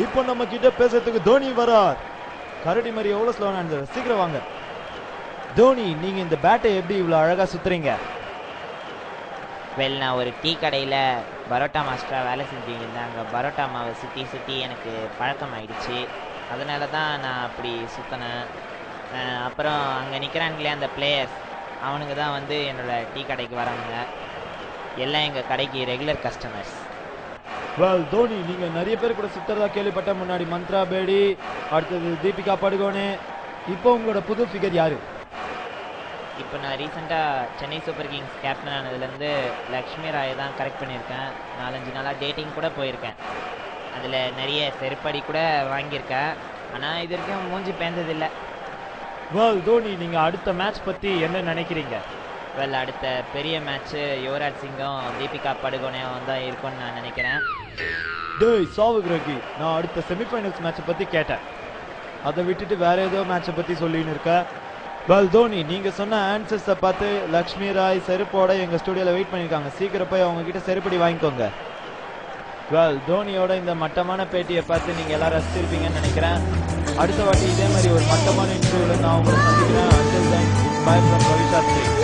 இப்போ நம்ம கிட்ட பேசுறதுக்கு தோனி வரார். கரடி மாதிரி எவ்வளவு ஸ்லோவா நடந்தது, சீக்கிரம் வாங்க. தோனி, நீங்க இந்த பேட்டை எப்படி இவ்வளவு அழகா சுத்துறீங்க? வெல், நான் ஒரு டீ கடையில் பரோட்டா மாஸ்டராக வேலை செஞ்சுக்கிட்டு இருந்தேன். அங்கே பரோட்டா மாவை சுற்றி சுற்றி எனக்கு பழக்கம் ஆயிடுச்சு. அதனால தான் நான் அப்படி சுற்றினேன். அப்புறம் அங்கே நிற்கிறாங்களே அந்த பிளேயர்ஸ், அவனுங்க தான் வந்து என்னோட டீ கடைக்கு வரவங்க. எல்லாம் எங்கள் கடைக்கு ரெகுலர் கஸ்டமர்ஸ். வெல் தோனி, நீங்க நிறைய பேர் கூட சுத்துறதா கேள்விப்பட்ட. முன்னாடி மந்த்ரா பேடி, அடுத்தது தீபிகா படுகோனே. இப்போ உங்களோட புது ஃபிகர் யாரு? இப்போ நான் ரீசெண்டாக சென்னை சூப்பர் கிங்ஸ் கேப்டன் ஆனதுலேருந்து லக்ஷ்மி ராயை தான் கரெக்ட் பண்ணியிருக்கேன். 4-5 நாளாக டேட்டிங் கூட போயிருக்கேன். அதில் நிறைய செருப்படி கூட வாங்கியிருக்கேன். ஆனால் இது வரைக்கும் மூஞ்சி பேர்ந்ததில்லை. வெல் தோனி, நீங்க அடுத்த மேட்ச் பத்தி என்ன நினைக்கிறீங்க? வெல், அடுத்த பெரிய மேட்ச்சு யுவராஜ் சிங்கும் தீபிகா படுகோனேவும் தான் இருக்கும்னு நான் நினைக்கிறேன். டேய் சாவு கிரகி, நான் அடுத்த செமிஃபைனல்ஸ் மேட்சை பத்தி கேட்டேன். அதை விட்டுட்டு வேற ஏதோ மேட்சை பத்தி சொல்லின்னு இருக்க. வெல் தோனி, நீங்க சொன்ன ஆன்சர்ஸை பார்த்து லக்ஷ்மி ராய் செருப்போட எங்க ஸ்டுடியோல வெயிட் பண்ணிருக்காங்க. சீக்கிரம் போய் அவங்க கிட்ட செருப்படி வாங்கிக்கோங்க. வெல், தோனியோட இந்த மட்டமான பேட்டியை பார்த்து நீங்க எல்லாரும் ரசிச்சிருப்பீங்கன்னு நினைக்கிறேன். அடுத்த வாட்டி இதே மாதிரி ஒரு மட்டமான இன்டர்வியூல நான் உங்களை சந்திக்கிறேன். Until then, bye from Ravi Shastri.